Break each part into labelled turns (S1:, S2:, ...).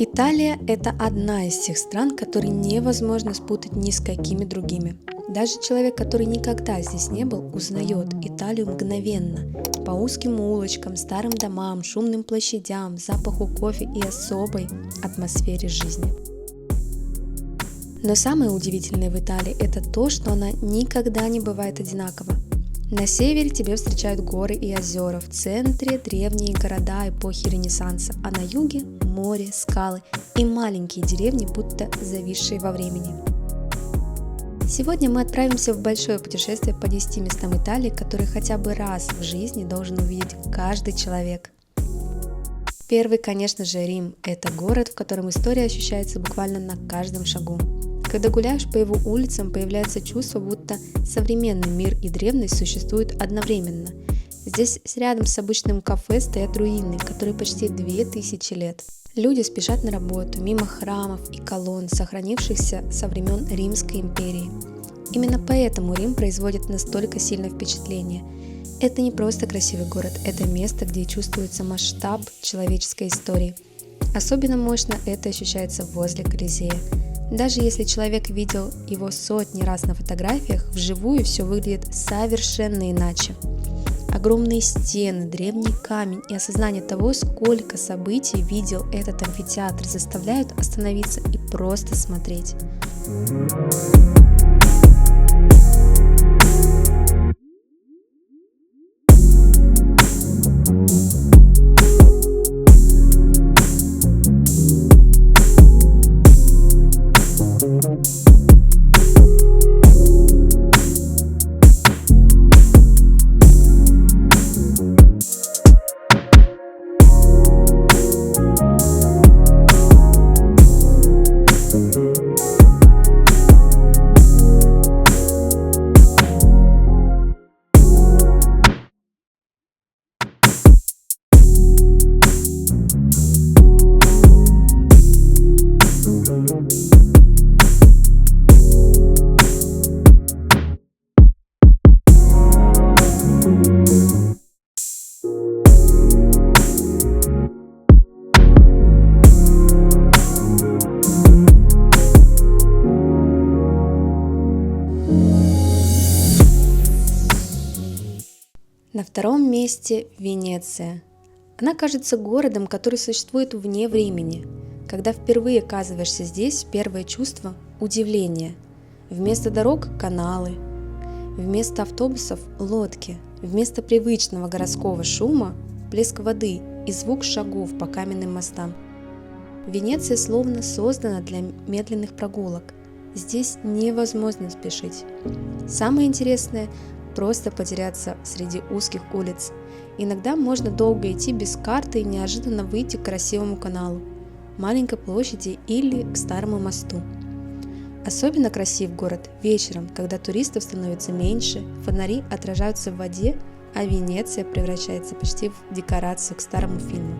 S1: Италия – это одна из тех стран, которые невозможно спутать ни с какими другими. Даже человек, который никогда здесь не был, узнает Италию мгновенно. По узким улочкам, старым домам, шумным площадям, запаху кофе и особой атмосфере жизни. Но самое удивительное в Италии – это то, что она никогда не бывает одинакова. На севере тебе встречают горы и озера, в центре древние города эпохи Ренессанса, а на юге – море, скалы и маленькие деревни, будто зависшие во времени. Сегодня мы отправимся в большое путешествие по 10 местам Италии, которые хотя бы раз в жизни должен увидеть каждый человек. Первый, конечно же, Рим – это город, в котором история ощущается буквально на каждом шагу. Когда гуляешь по его улицам, появляется чувство, будто современный мир и древность существуют одновременно. Здесь рядом с обычным кафе стоят руины, которые почти 2000 лет. Люди спешат на работу, мимо храмов и колонн, сохранившихся со времен Римской империи. Именно поэтому Рим производит настолько сильное впечатление. Это не просто красивый город, это место, где чувствуется масштаб человеческой истории. Особенно мощно это ощущается возле Колизея. Даже если человек видел его сотни раз на фотографиях, вживую все выглядит совершенно иначе. Огромные стены, древний камень и осознание того, сколько событий видел этот амфитеатр, заставляют остановиться и просто смотреть. На втором месте Венеция. Она кажется городом, который существует вне времени. Когда впервые оказываешься здесь, первое чувство – удивление. Вместо дорог – каналы, вместо автобусов – лодки, вместо привычного городского шума – плеск воды и звук шагов по каменным мостам. Венеция словно создана для медленных прогулок. Здесь невозможно спешить. Самое интересное – просто потеряться среди узких улиц. Иногда можно долго идти без карты и неожиданно выйти к красивому каналу, маленькой площади или к старому мосту. Особенно красив город вечером, когда туристов становится меньше, фонари отражаются в воде, а Венеция превращается почти в декорацию к старому фильму.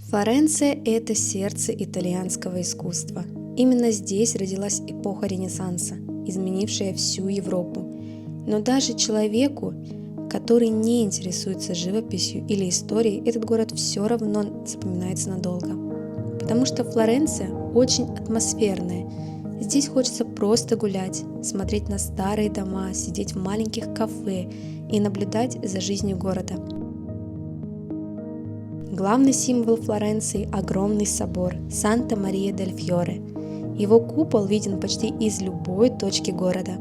S1: Флоренция – это сердце итальянского искусства. Именно здесь родилась эпоха Ренессанса, изменившая всю Европу. Но даже человеку, который не интересуется живописью или историей, этот город все равно запоминается надолго. Потому что Флоренция очень атмосферная. Здесь хочется просто гулять, смотреть на старые дома, сидеть в маленьких кафе и наблюдать за жизнью города. Главный символ Флоренции – огромный собор Санта-Мария-дель-Фьоре. Его купол виден почти из любой точки города.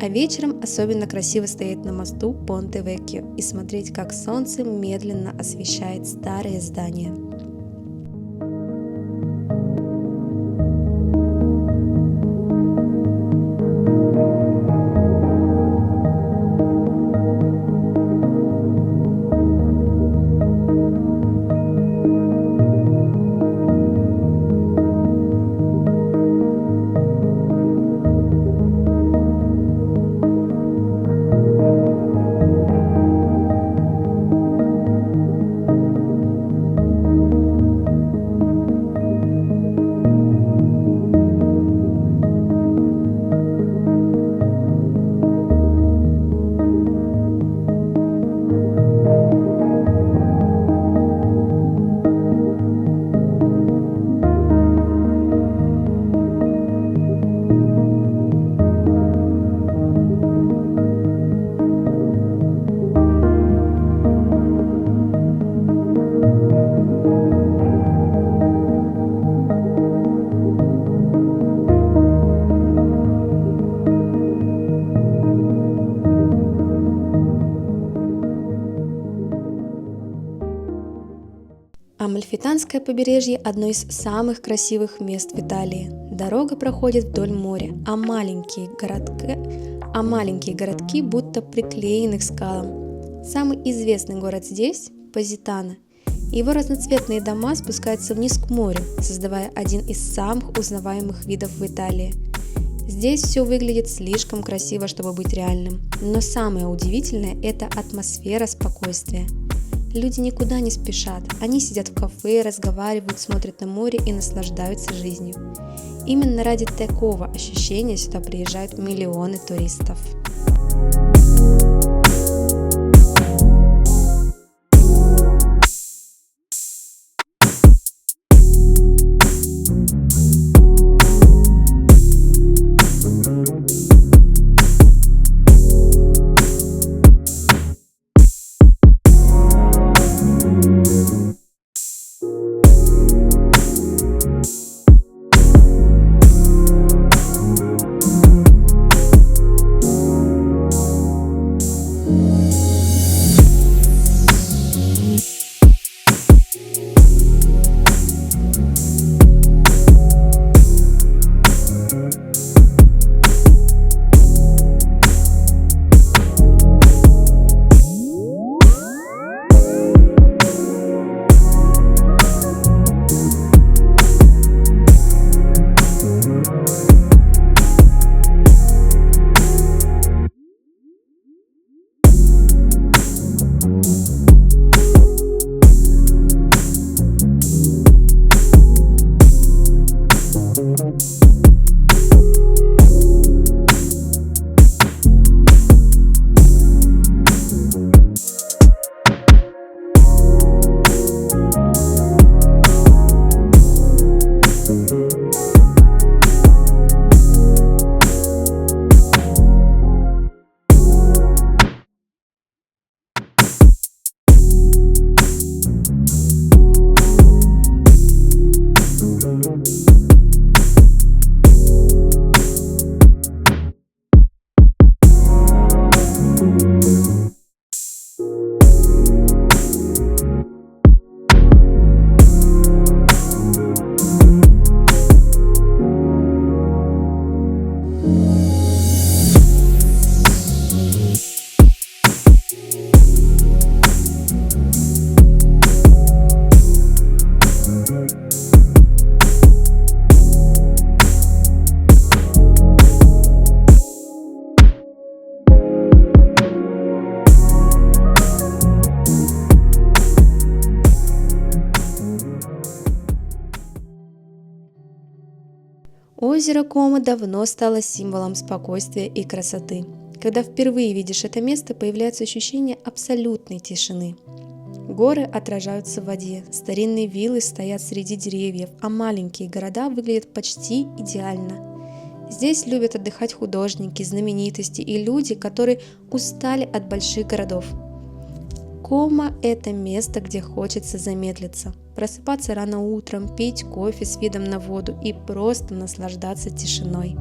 S1: А вечером особенно красиво стоять на мосту Понте-Веккио и смотреть, как солнце медленно освещает старые здания. Амальфитанское побережье – одно из самых красивых мест в Италии. Дорога проходит вдоль моря, а маленькие городки будто приклеены к скалам. Самый известный город здесь – Позитано. Его разноцветные дома спускаются вниз к морю, создавая один из самых узнаваемых видов в Италии. Здесь все выглядит слишком красиво, чтобы быть реальным, но самое удивительное – это атмосфера спокойствия. Люди никуда не спешат, они сидят в кафе, разговаривают, смотрят на море и наслаждаются жизнью. Именно ради такого ощущения сюда приезжают миллионы туристов. Озеро Комо давно стало символом спокойствия и красоты. Когда впервые видишь это место, появляется ощущение абсолютной тишины. Горы отражаются в воде, старинные виллы стоят среди деревьев, а маленькие города выглядят почти идеально. Здесь любят отдыхать художники, знаменитости и люди, которые устали от больших городов. Комо – это место, где хочется замедлиться, просыпаться рано утром, пить кофе с видом на воду и просто наслаждаться тишиной.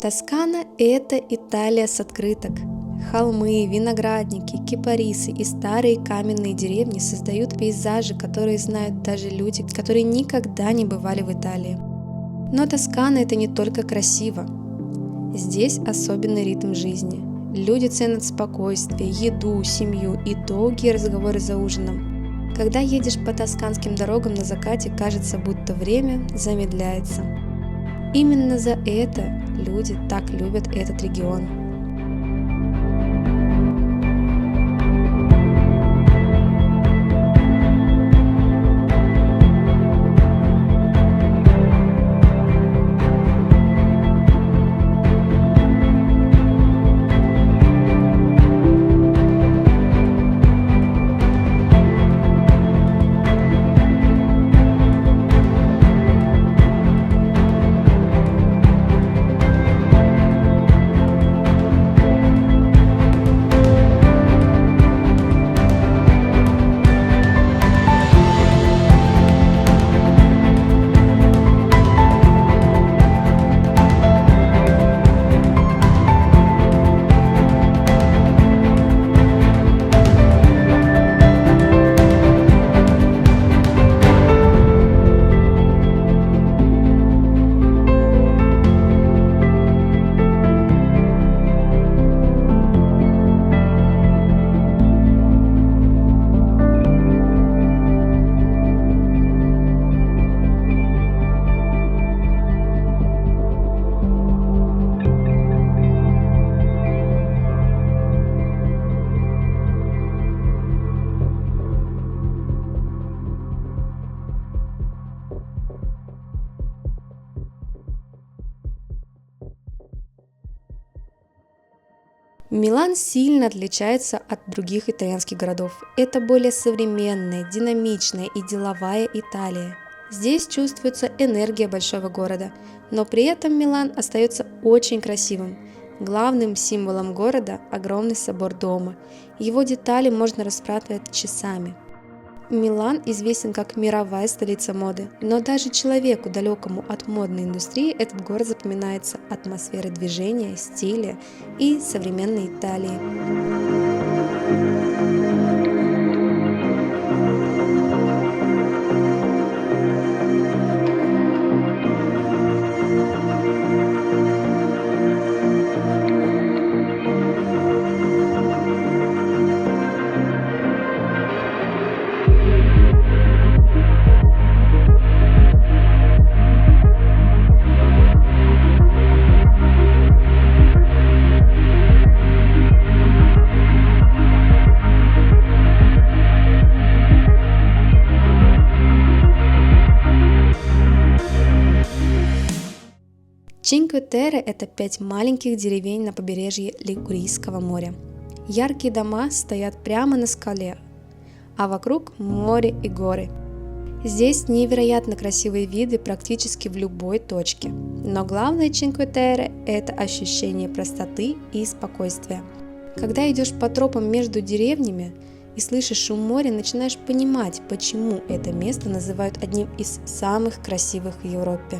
S1: Тоскана – это Италия с открыток. Холмы, виноградники, кипарисы и старые каменные деревни создают пейзажи, которые знают даже люди, которые никогда не бывали в Италии. Но Тоскана – это не только красиво. Здесь особенный ритм жизни. Люди ценят спокойствие, еду, семью и долгие разговоры за ужином. Когда едешь по тосканским дорогам на закате, кажется, будто время замедляется. Именно за это люди так любят этот регион. Милан сильно отличается от других итальянских городов. Это более современная, динамичная и деловая Италия. Здесь чувствуется энергия большого города, но при этом Милан остается очень красивым. Главным символом города – огромный собор дома. Его детали можно рассматривать часами. Милан известен как мировая столица моды, но даже человеку, далекому от модной индустрии, этот город запоминается атмосферой движения, стиля и современной Италии. Чинкве-Терре – это 5 маленьких деревень на побережье Лигурийского моря. Яркие дома стоят прямо на скале, а вокруг море и горы. Здесь невероятно красивые виды практически в любой точке. Но главное Чинкве Терре – это ощущение простоты и спокойствия. Когда идешь по тропам между деревнями и слышишь шум моря, начинаешь понимать, почему это место называют одним из самых красивых в Европе.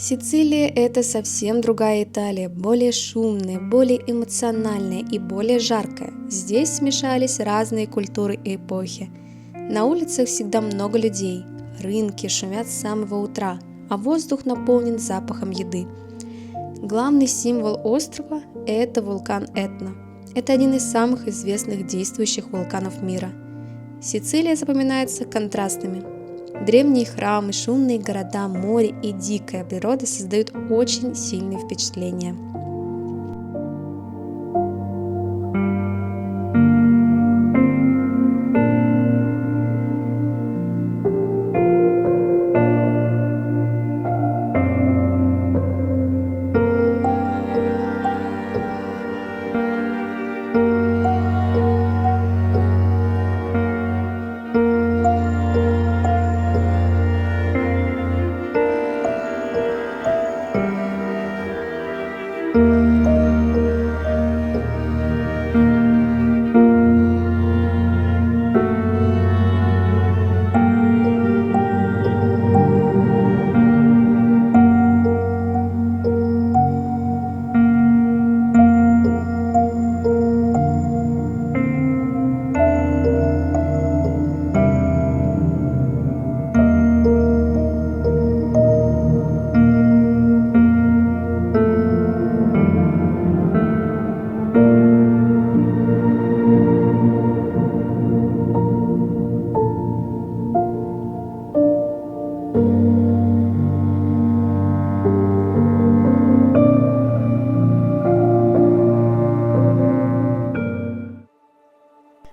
S1: Сицилия – это совсем другая Италия, более шумная, более эмоциональная и более жаркая. Здесь смешались разные культуры и эпохи. На улицах всегда много людей, рынки шумят с самого утра, а воздух наполнен запахом еды. Главный символ острова – это вулкан Этна. Это один из самых известных действующих вулканов мира. Сицилия запоминается контрастами. Древние храмы, шумные города, море и дикая природа создают очень сильные впечатления.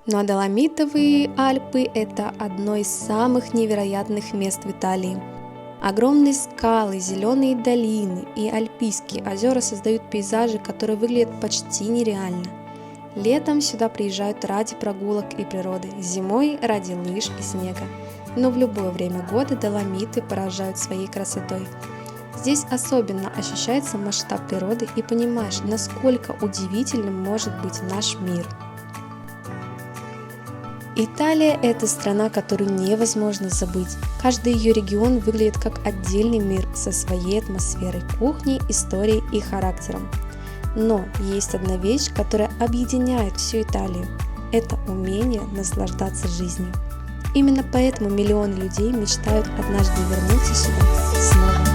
S1: Но Доломитовые Альпы – это одно из самых невероятных мест в Италии. Огромные скалы, зеленые долины и альпийские озера создают пейзажи, которые выглядят почти нереально. Летом сюда приезжают ради прогулок и природы, зимой ради лыж и снега. Но в любое время года Доломиты поражают своей красотой. Здесь особенно ощущается масштаб природы и понимаешь, насколько удивительным может быть наш мир. Италия – это страна, которую невозможно забыть. Каждый ее регион выглядит как отдельный мир со своей атмосферой, кухней, историей и характером. Но есть одна вещь, которая объединяет всю Италию – это умение наслаждаться жизнью. Именно поэтому миллионы людей мечтают однажды вернуться сюда снова.